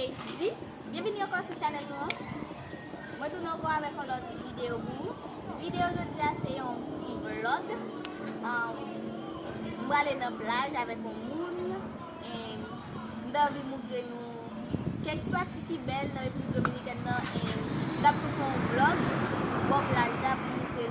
Di, bienvenue encore sur la chaîne. Moi, je suis encore avec une autre vidéo. Vidéo aujourd'hui, c'est un petit vlog. Je vais aller dans la plage avec mon monde. Et je vais vous montrer quelques parties qui sont belles dans la République Dominicaine. Et je vais vous faire un vlog pour la plage pour montrer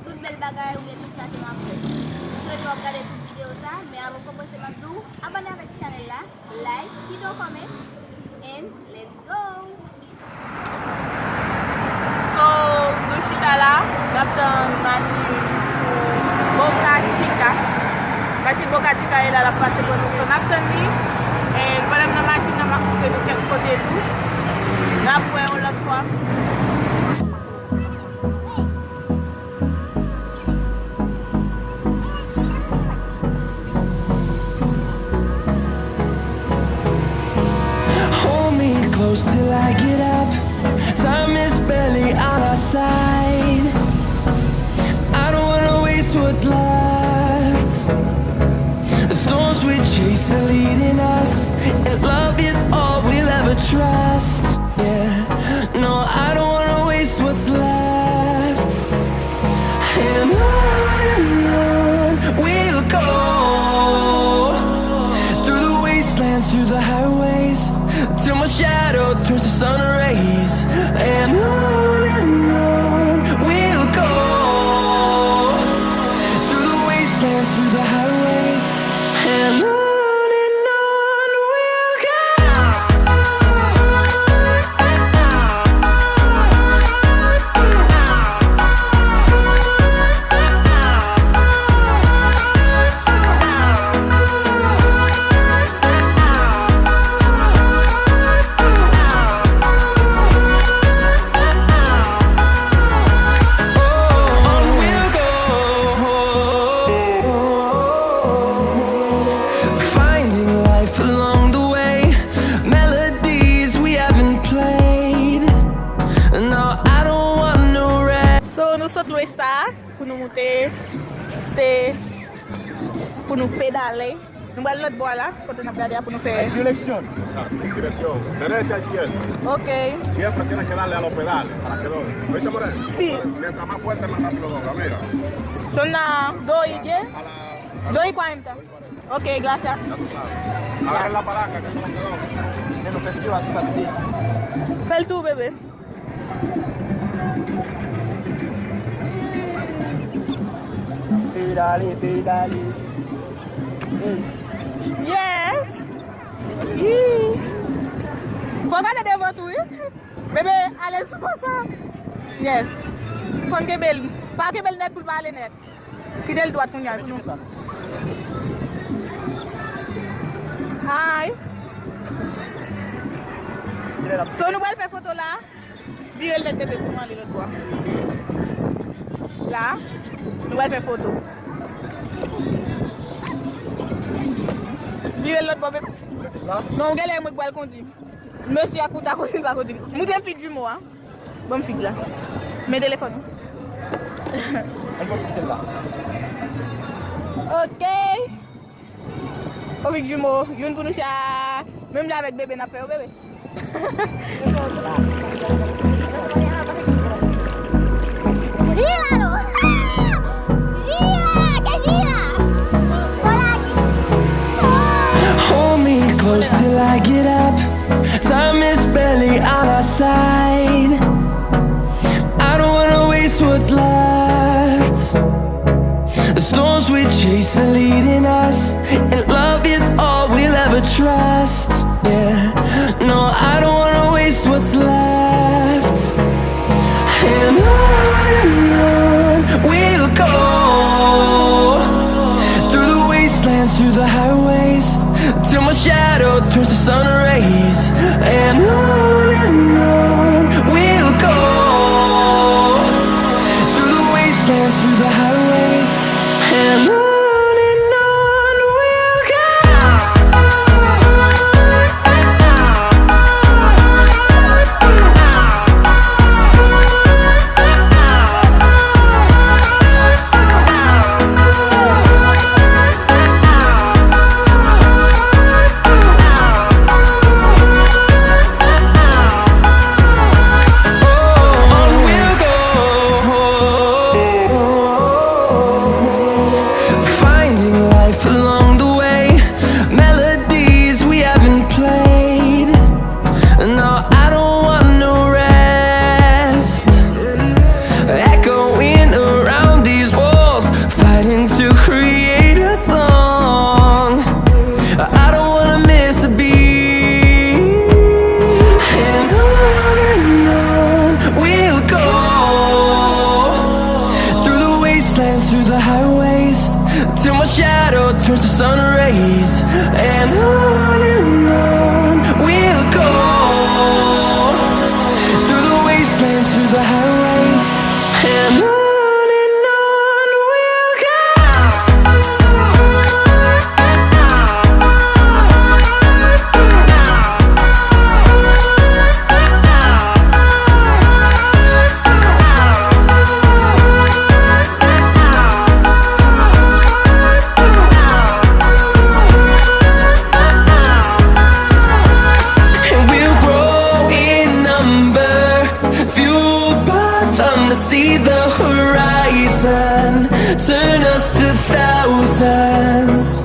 toutes belles bagailles ou bien tout ça qui m'a fait. Je vais regarder toute vidéo ça, mais avant de commencer ma vidéo, abonnez avec la chaîne là, like, hit on comment, and let's go! So, nous sommes là, nous avons une machine Boca Chica. La machine Boca Chica est là, la passe pour nous. Nous avons et pendant la machine, nous avons coupé de quelques côtés tout. Nous avons fait l'autre fois. Till I get up, time is barely on our side. I don't wanna waste what's left. The storms we chase are leading us, and love is all we'll ever trust. Yeah, no, I don't wanna waste what's left. And on we'll go, through the wastelands, through the highways, till my shadow turns to sun rays. And on we'll go, through the wastelands, through the highways. And on we'll go. Nous sautons ça pour nous monter, c'est pour nous pédaler. Nous allons l'autre bois là, quand on a pédalé pour nous faire. Dirección. Dirección. Derecha, izquierda. Ok. Siempre tienes que darle a los pedales para que doble. ¿Viste por ahí? Sí. Mientras más fuerte, más rápido dobla. Mira. Son 2 y 40. Ok, gracias. Ya tú sabes. Agarra la palanca, que eso no quedó. Que no se activa, se sale. Fais le tour, bébé. Pedale, pedale. Yes! Faut regarder devant tout, oui? Bébé, allez sur ça. Yes. Faut que belle. Pas que belle net pour pas aller net. Qui est le droit qu'on y a? Hi. So nous allons faire photo là. Virer le net bébé pour moi aller l'autre fois. Là, nous allons faire photo. Virer l'autre bébé. Non, regardez moi qui conduire. Monsieur a coûté à côté, il va conduire. Nous avons fait du mot, hein. Bonne fille là. Mes téléphones. Elle va se là. Ok. Avec du mot, une pour nous chat. Même là avec bébé, n'a fait au bébé. Gíralo! Gira! Que gira! Hold me close till I get up, time is barely on our side. I don't wanna waste what's left. The storms we chase are leading us, and love is all we'll ever trust. Yeah, no, I don't wanna waste what's left. And on we'll go, through the wastelands, through the highways, till my shadow turns to sun rays. And on we'll go, through the wastelands, through the highways. And on we'll go. till my shadow turns to sun rays. And on we'll go, through the wastelands, through the highways, and on we'll go. See the horizon turn us to thousands,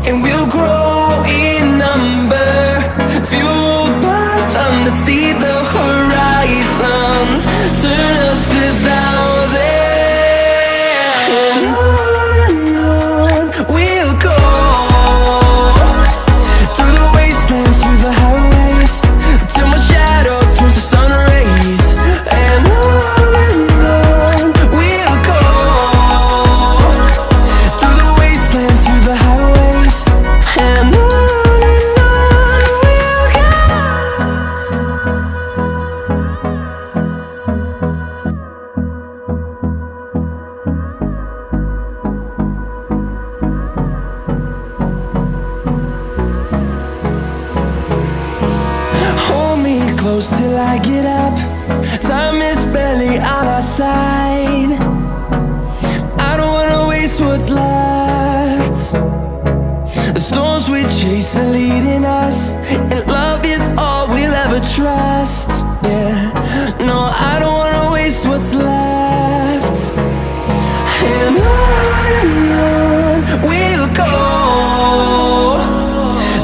and we'll grow in number, fueled by them to see the horizon turn us to thousands. And on we'll go, through the wastelands, through the highways, till my shadow turns to sun rays. And on close till I get up. Time is barely on our side. I don't wanna waste what's left. The storms we chase are leading us, and love is all we'll ever trust. Yeah, no, I don't wanna waste what's left. And on we'll go,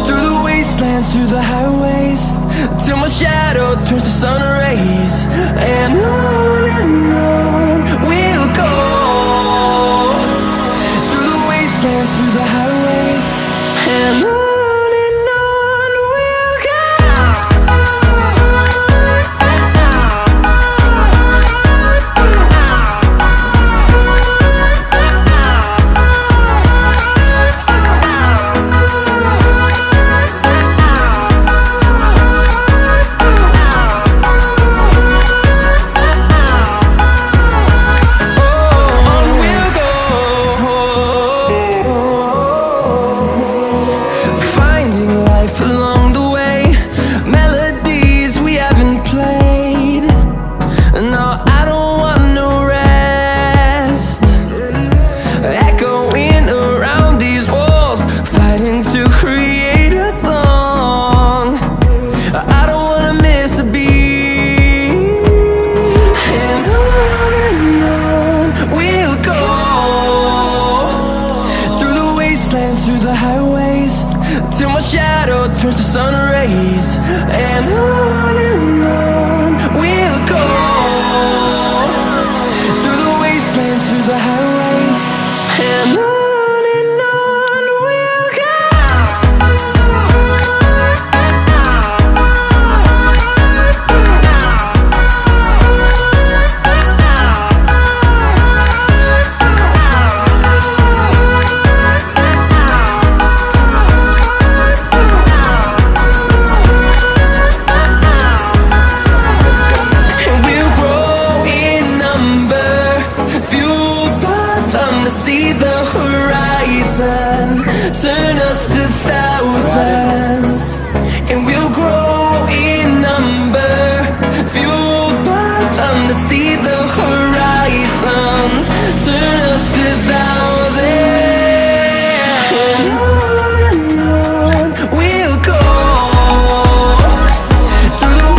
through the wastelands, through the highways, till my shadow turns to sun rays. And on we'll go, through the wastelands, through the highways, and on we'll go. Through the highways, till my shadow turns to sun rays. And on we'll go, through the wastelands, through the highways, and on we'll go. See the horizon turn us to thousands.